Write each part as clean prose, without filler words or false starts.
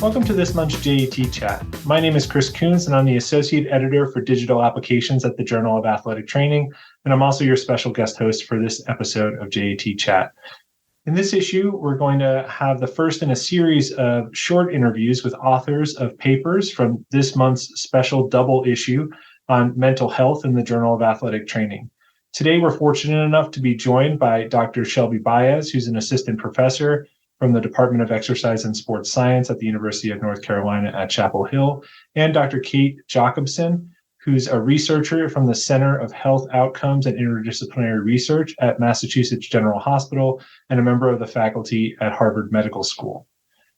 Welcome to this month's JAT Chat. My name is Chris Coons, and I'm the Associate Editor for Digital Applications at the Journal of Athletic Training, and I'm also your special guest host for this episode of JAT Chat. In this issue, we're going to have the first in a series of short interviews with authors of papers from this month's special double issue on mental health in the Journal of Athletic Training. Today, we're fortunate enough to be joined by Dr. Shelby Baez, who's an assistant professor from the Department of Exercise and Sports Science at the University of North Carolina at Chapel Hill, and Dr. Kate Jochimsen, who's a researcher from the Center of Health Outcomes and Interdisciplinary Research at Massachusetts General Hospital and a member of the faculty at Harvard Medical School.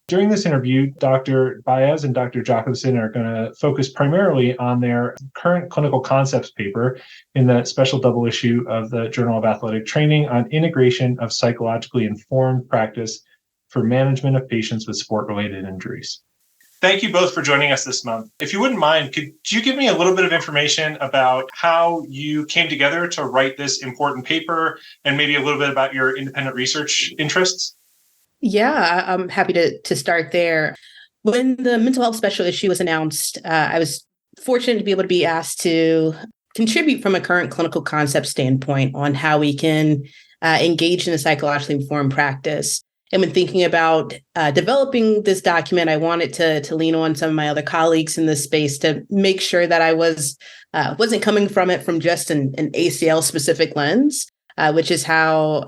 During this interview, Dr. Baez and Dr. Jochimsen are going to focus primarily on their current clinical concepts paper in the special double issue of the Journal of Athletic Training on integration of psychologically informed practice for management of patients with sport-related injuries. Thank you both for joining us this month. If you wouldn't mind, could you give me a little bit of information about how you came together to write this important paper and maybe a little bit about your independent research interests? Yeah, I'm happy to start there. When the mental health special issue was announced, I was fortunate to be able to be asked to contribute from a current clinical concept standpoint on how we can engage in a psychologically informed practice. And when thinking about developing this document, I wanted to lean on some of my other colleagues in this space to make sure that I wasn't coming from it from just an ACL specific lens, which is how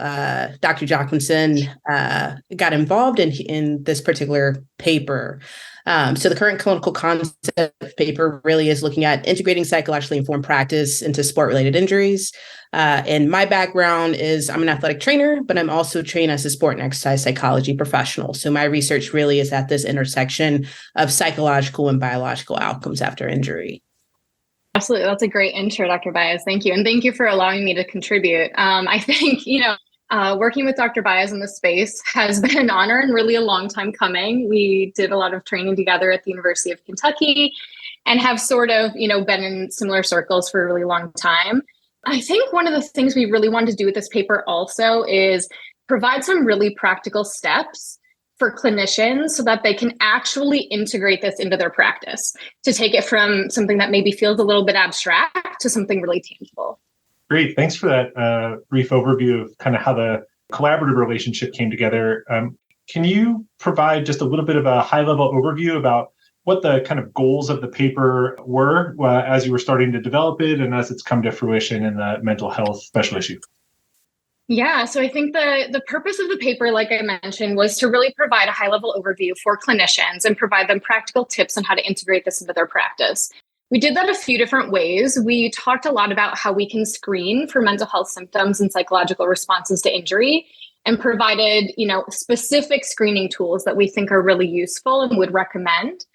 Dr. Jochimsen got involved in this particular paper. So the current clinical concept paper really is looking at integrating psychologically informed practice into sport-related injuries. And my background is I'm an athletic trainer, but I'm also trained as a sport and exercise psychology professional. So my research really is at this intersection of psychological and biological outcomes after injury. Absolutely. That's a great intro, Dr. Baez. Thank you. And thank you for allowing me to contribute. I think, working with Dr. Baez in this space has been an honor and really a long time coming. We did a lot of training together at the University of Kentucky and have sort of, been in similar circles for a really long time. I think one of the things we really wanted to do with this paper also is provide some really practical steps for clinicians so that they can actually integrate this into their practice, to take it from something that maybe feels a little bit abstract to something really tangible. Great. Thanks for that brief overview of kind of how the collaborative relationship came together. Can you provide just a little bit of a high-level overview about what the kind of goals of the paper were as you were starting to develop it and as it's come to fruition in the mental health special issue? Yeah, so I think the purpose of the paper, like I mentioned, was to really provide a high-level overview for clinicians and provide them practical tips on how to integrate this into their practice. We did that a few different ways. We talked a lot about how we can screen for mental health symptoms and psychological responses to injury, and provided, specific screening tools that we think are really useful and would recommend.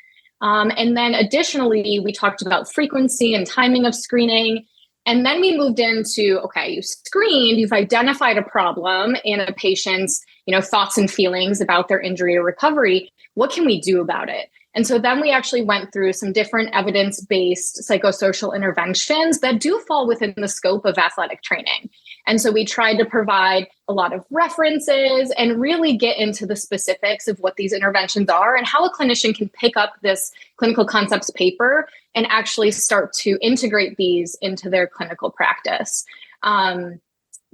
And then additionally, we talked about frequency and timing of screening. And then we moved into, okay, you screened, you've identified a problem in a patient's, thoughts and feelings about their injury or recovery. What can we do about it? And so then we actually went through some different evidence-based psychosocial interventions that do fall within the scope of athletic training. And so we tried to provide a lot of references and really get into the specifics of what these interventions are and how a clinician can pick up this clinical concepts paper and actually start to integrate these into their clinical practice.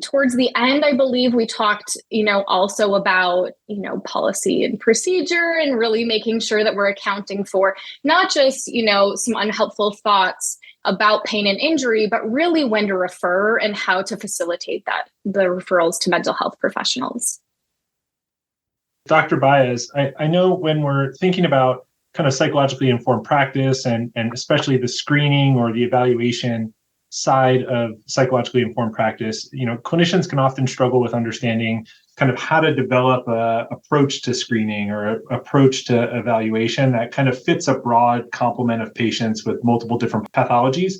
Towards the end, I believe we talked, also about, policy and procedure and really making sure that we're accounting for not just, some unhelpful thoughts about pain and injury, but really when to refer and how to facilitate the referrals to mental health professionals. Dr. Baez, I know when we're thinking about kind of psychologically informed practice and especially the screening or the evaluation side of psychologically informed practice, clinicians can often struggle with understanding kind of how to develop a approach to screening or a approach to evaluation that kind of fits a broad complement of patients with multiple different pathologies.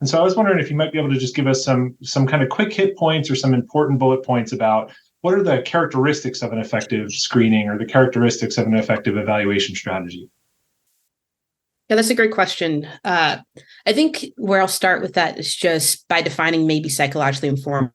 And so I was wondering if you might be able to just give us some kind of quick hit points or some important bullet points about what are the characteristics of an effective screening or the characteristics of an effective evaluation strategy? Yeah, that's a great question. I think where I'll start with that is just by defining maybe psychologically informed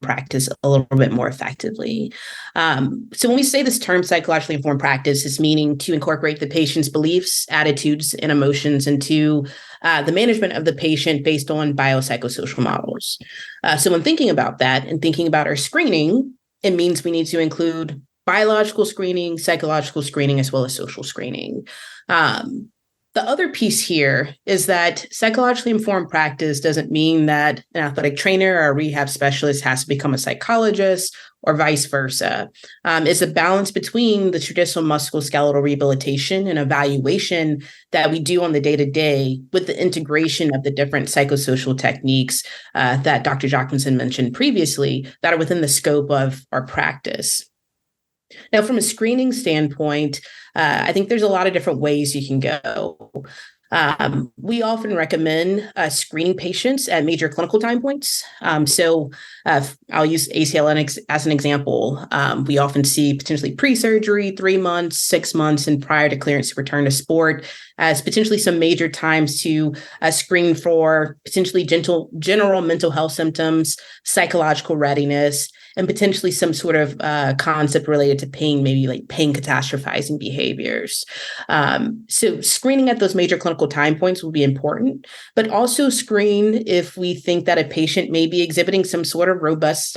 practice a little bit more effectively. So when we say this term psychologically informed practice, it's meaning to incorporate the patient's beliefs, attitudes, and emotions into the management of the patient based on biopsychosocial models. So when thinking about that and thinking about our screening, it means we need to include biological screening, psychological screening, as well as social screening. The other piece here is that psychologically informed practice doesn't mean that an athletic trainer or a rehab specialist has to become a psychologist or vice versa. It's a balance between the traditional musculoskeletal rehabilitation and evaluation that we do on the day-to-day with the integration of the different psychosocial techniques that Dr. Jochimsen mentioned previously that are within the scope of our practice. Now, from a screening standpoint, I think there's a lot of different ways you can go. We often recommend screening patients at major clinical time points. So I'll use ACL as an example. We often see potentially pre-surgery, 3 months, 6 months, and prior to clearance to return to sport as potentially some major times to screen for potentially general mental health symptoms, psychological readiness, and potentially some sort of concept related to pain, maybe like pain catastrophizing behaviors. So screening at those major clinical time points will be important, but also screen if we think that a patient may be exhibiting some sort of robust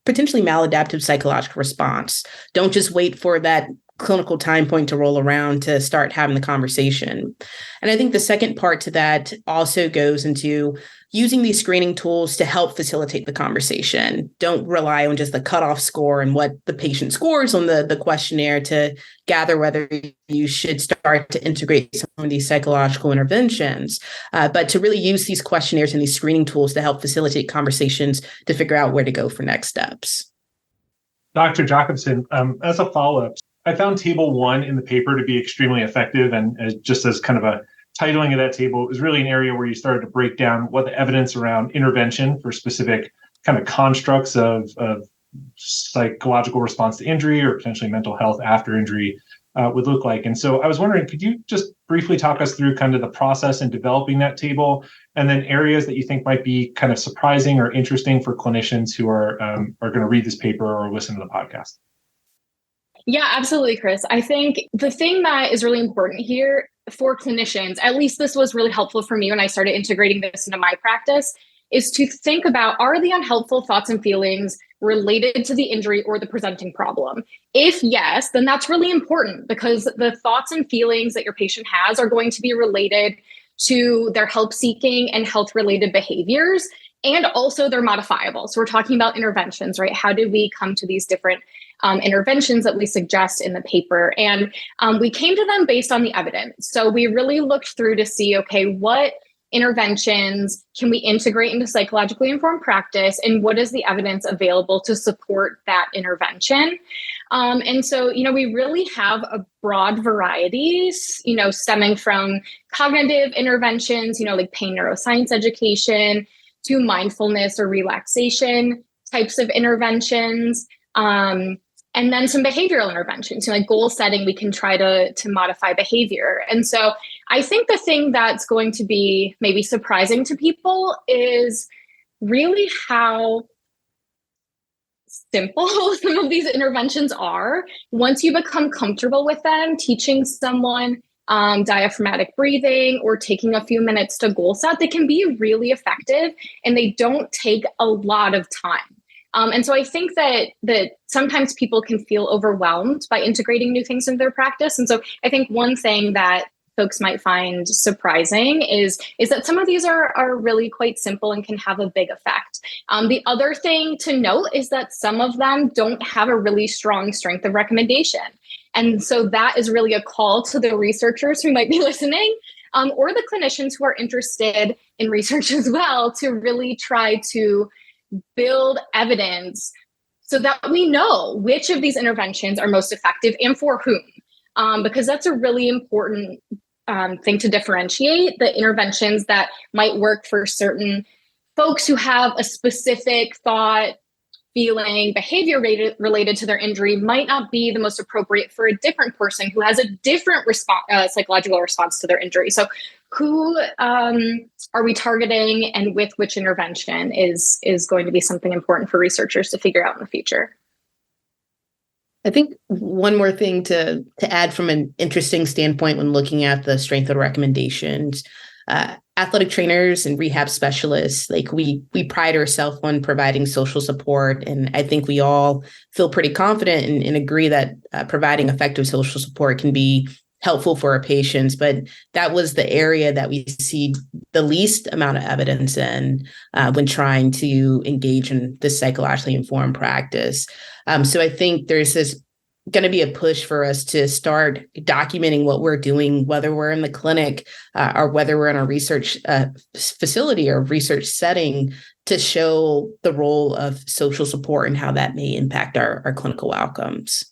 potentially maladaptive psychological response. Don't just wait for that clinical time point to roll around to start having the conversation. And I think the second part to that also goes into using these screening tools to help facilitate the conversation. Don't rely on just the cutoff score and what the patient scores on the questionnaire to gather whether you should start to integrate some of these psychological interventions, but to really use these questionnaires and these screening tools to help facilitate conversations to figure out where to go for next steps. Dr. Jochimsen, as a follow-up, I found table 1 in the paper to be extremely effective, and just as kind of a titling of that table, it was really an area where you started to break down what the evidence around intervention for specific kind of constructs of psychological response to injury or potentially mental health after injury would look like. And so I was wondering, could you just briefly talk us through kind of the process in developing that table, and then areas that you think might be kind of surprising or interesting for clinicians who are going to read this paper or listen to the podcast? Yeah, absolutely, Chris. I think the thing that is really important here for clinicians, at least this was really helpful for me when I started integrating this into my practice, is to think about, are the unhelpful thoughts and feelings related to the injury or the presenting problem? If yes, then that's really important, because the thoughts and feelings that your patient has are going to be related to their help seeking and health related behaviors, and also they're modifiable. So we're talking about interventions, right? How do we come to these different interventions that we suggest in the paper? And we came to them based on the evidence. So we really looked through to see, okay, what interventions can we integrate into psychologically informed practice, and what is the evidence available to support that intervention? And so, we really have a broad varieties, stemming from cognitive interventions, like pain neuroscience education, to mindfulness or relaxation types of interventions. And then some behavioral interventions, like goal setting, we can try to modify behavior. And so I think the thing that's going to be maybe surprising to people is really how simple some of these interventions are. Once you become comfortable with them, teaching someone diaphragmatic breathing or taking a few minutes to goal set, they can be really effective, and they don't take a lot of time. And so I think that sometimes people can feel overwhelmed by integrating new things into their practice. And so I think one thing that folks might find surprising is that some of these are really quite simple and can have a big effect. The other thing to note is that some of them don't have a really strong strength of recommendation. And so that is really a call to the researchers who might be listening, or the clinicians who are interested in research as well, to really try to build evidence so that we know which of these interventions are most effective and for whom, because that's a really important thing to differentiate. The interventions that might work for certain folks who have a specific thought, feeling, behavior related to their injury might not be the most appropriate for a different person who has a different psychological response to their injury. So who are we targeting and with which intervention is going to be something important for researchers to figure out in the future. I think one more thing to add from an interesting standpoint when looking at the strength of recommendations, athletic trainers and rehab specialists, like we pride ourselves on providing social support. And I think we all feel pretty confident and agree that providing effective social support can be helpful for our patients. But that was the area that we see the least amount of evidence in when trying to engage in this psychologically informed practice. So I think there's going to be a push for us to start documenting what we're doing, whether we're in the clinic or whether we're in a research facility or research setting, to show the role of social support and how that may impact our clinical outcomes.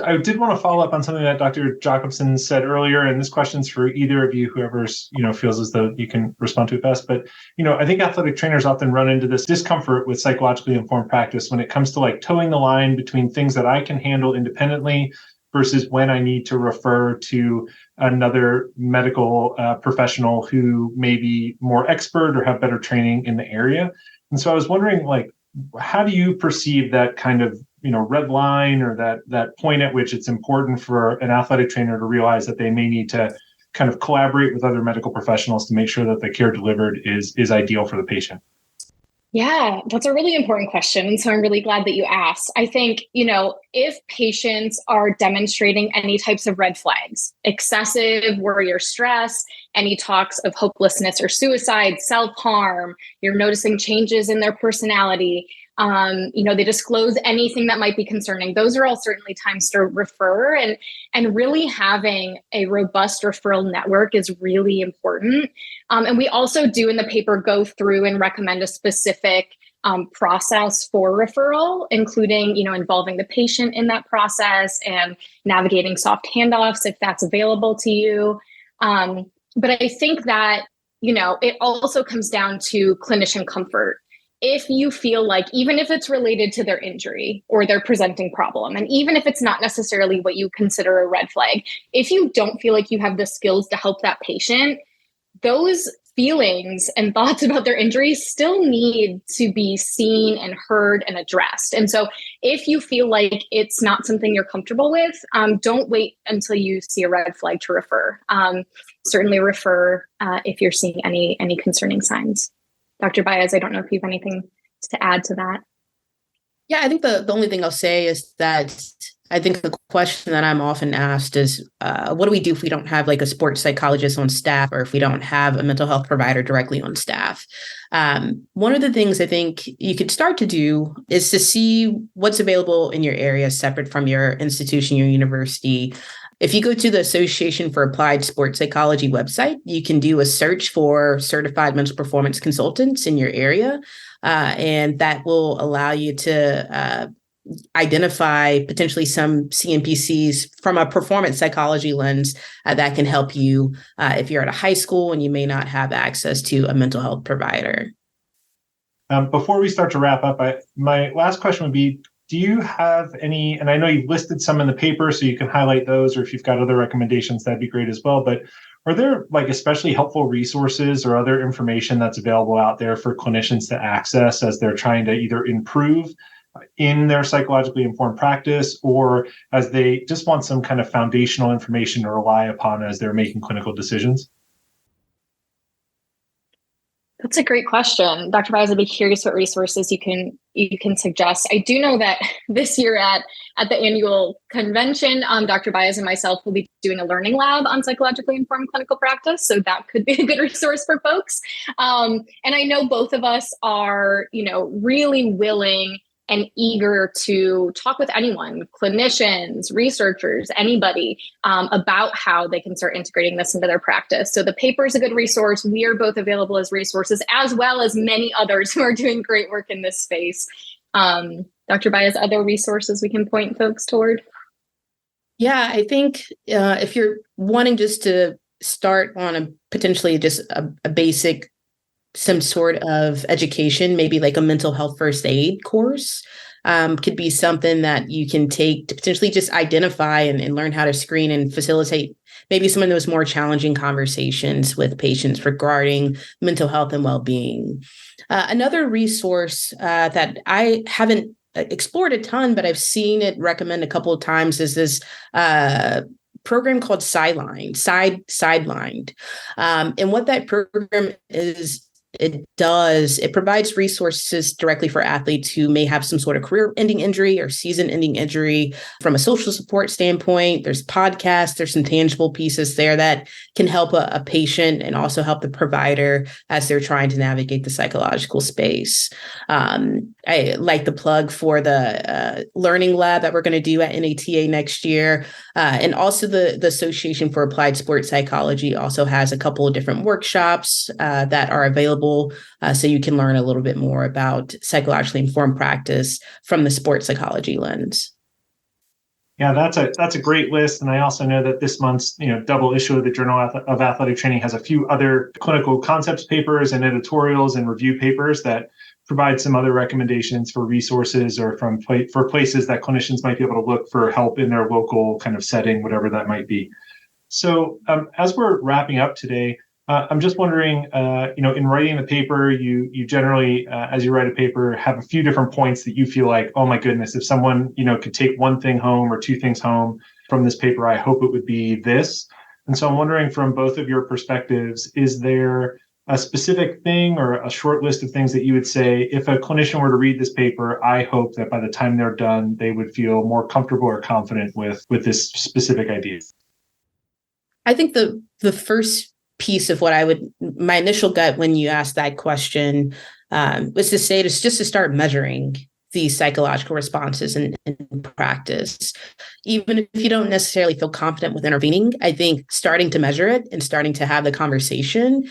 I did want to follow up on something that Dr. Jochimsen said earlier, and this question's for either of you, whoever's, feels as though you can respond to it best. But, I think athletic trainers often run into this discomfort with psychologically informed practice when it comes to like towing the line between things that I can handle independently versus when I need to refer to another medical professional who may be more expert or have better training in the area. And so I was wondering, like, how do you perceive that kind of red line, or that point at which it's important for an athletic trainer to realize that they may need to kind of collaborate with other medical professionals to make sure that the care delivered is ideal for the patient? Yeah, that's a really important question. And so I'm really glad that you asked. I think, if patients are demonstrating any types of red flags, excessive worry or stress, any talks of hopelessness or suicide, self-harm, you're noticing changes in their personality, they disclose anything that might be concerning, those are all certainly times to refer. And really having a robust referral network is really important. And we also do in the paper go through and recommend a specific process for referral, including, involving the patient in that process and navigating soft handoffs if that's available to you. But I think that, it also comes down to clinician comfort. If you feel like, even if it's related to their injury or their presenting problem, and even if it's not necessarily what you consider a red flag, if you don't feel like you have the skills to help that patient, those feelings and thoughts about their injuries still need to be seen and heard and addressed. And so if you feel like it's not something you're comfortable with, don't wait until you see a red flag to refer. Certainly refer if you're seeing any concerning signs. Dr. Baez, I don't know if you have anything to add to that. Yeah, I think the only thing I'll say is that I think the question that I'm often asked is, what do we do if we don't have like a sports psychologist on staff, or if we don't have a mental health provider directly on staff? One of the things I think you could start to do is to see what's available in your area separate from your institution, your university. If you go to the Association for Applied Sports Psychology website, you can do a search for certified mental performance consultants in your area, and that will allow you to identify potentially some CMPCs from a performance psychology lens that can help you if you're at a high school and you may not have access to a mental health provider. Before we start to wrap up, my last question would be, do you have any, and I know you've listed some in the paper, so you can highlight those, or if you've got other recommendations, that'd be great as well. But are there like especially helpful resources or other information that's available out there for clinicians to access as they're trying to either improve in their psychologically informed practice, or as they just want some kind of foundational information to rely upon as they're making clinical decisions? That's a great question. Dr. Baez, I'd be curious what resources you can suggest. I do know that this year at the annual convention, Dr. Baez and myself will be doing a learning lab on psychologically informed clinical practice. So that could be a good resource for folks. And I know both of us are, really willing and eager to talk with anyone, clinicians, researchers, anybody, about how they can start integrating this into their practice. So the paper is a good resource. We are both available as resources, as well as many others who are doing great work in this space. Dr. Baez, other resources we can point folks toward? Yeah, I think if you're wanting just to start on a potentially just a basic, some sort of education, maybe like a mental health first aid course, could be something that you can take to potentially just identify and learn how to screen and facilitate maybe some of those more challenging conversations with patients regarding mental health and well-being. Another resource that I haven't explored a ton, but I've seen it recommend a couple of times is this program called Sidelined. And what that program is, it provides resources directly for athletes who may have some sort of career-ending injury or season-ending injury. From a social support standpoint, there's podcasts, there's some tangible pieces there that can help a patient and also help the provider as they're trying to navigate the psychological space. I like the plug for the learning lab that we're going to do at NATA next year. And also the Association for Applied Sports Psychology also has a couple of different workshops that are available so you can learn a little bit more about psychologically informed practice from the sports psychology lens. Yeah, that's a great list. And I also know that this month's double issue of the Journal of Athletic Training has a few other clinical concepts papers and editorials and review papers that provide some other recommendations for resources or for places that clinicians might be able to look for help in their local kind of setting, whatever that might be. So as we're wrapping up today, I'm just wondering, in writing the paper, you generally, as you write a paper, have a few different points that you feel like, oh my goodness, if someone, could take one thing home or two things home from this paper, I hope it would be this. And so I'm wondering from both of your perspectives, is there a specific thing or a short list of things that you would say, if a clinician were to read this paper, I hope that by the time they're done, they would feel more comfortable or confident with this specific idea? I think the first piece of my initial gut when you asked that question was to say it's just to start measuring these psychological responses in practice. Even if you don't necessarily feel confident with intervening, I think starting to measure it and starting to have the conversation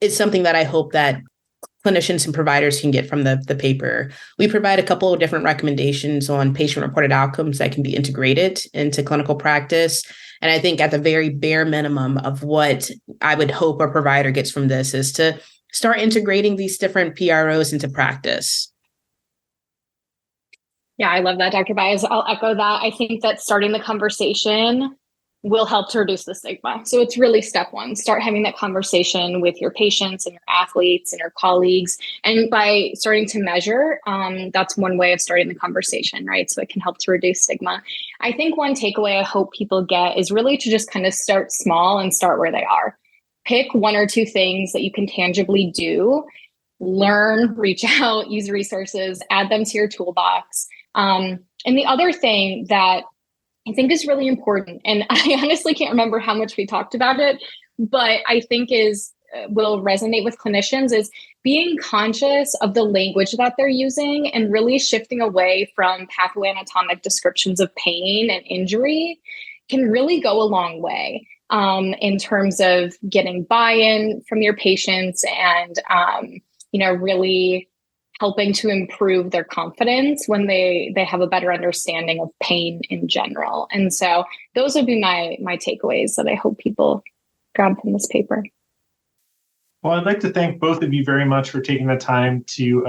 is something that I hope that clinicians and providers can get from the paper. We provide a couple of different recommendations on patient-reported outcomes that can be integrated into clinical practice. And I think at the very bare minimum of what I would hope a provider gets from this is to start integrating these different PROs into practice. Yeah, I love that, Dr. Baez. I'll echo that. I think that starting the conversation will help to reduce the stigma. So it's really step one. Start having that conversation with your patients and your athletes and your colleagues. And by starting to measure, that's one way of starting the conversation, right? So it can help to reduce stigma. I think one takeaway I hope people get is really to just kind of start small and start where they are. Pick one or two things that you can tangibly do, learn, reach out, use resources, add them to your toolbox. And the other thing that I think is really important, and I honestly can't remember how much we talked about it, but I think will resonate with clinicians, is being conscious of the language that they're using and really shifting away from pathway anatomic descriptions of pain and injury can really go a long way in terms of getting buy-in from your patients and really helping to improve their confidence when they have a better understanding of pain in general. And so those would be my takeaways that I hope people grab from this paper. Well, I'd like to thank both of you very much for taking the time to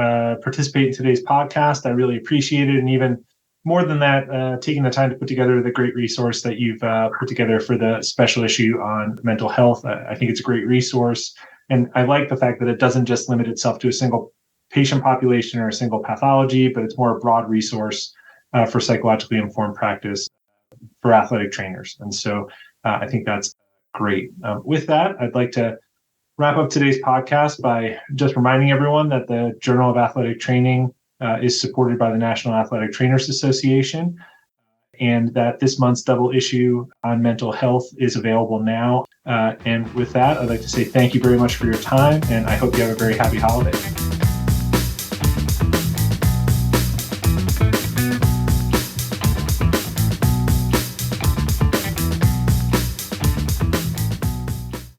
participate in today's podcast. I really appreciate it. And even more than that, taking the time to put together the great resource that you've put together for the special issue on mental health. I think it's a great resource. And I like the fact that it doesn't just limit itself to a single patient population or a single pathology, but it's more a broad resource for psychologically informed practice for athletic trainers. And so I think that's great. With that, I'd like to wrap up today's podcast by just reminding everyone that the Journal of Athletic Training is supported by the National Athletic Trainers Association, and that this month's double issue on mental health is available now. And with that, I'd like to say thank you very much for your time, and I hope you have a very happy holiday.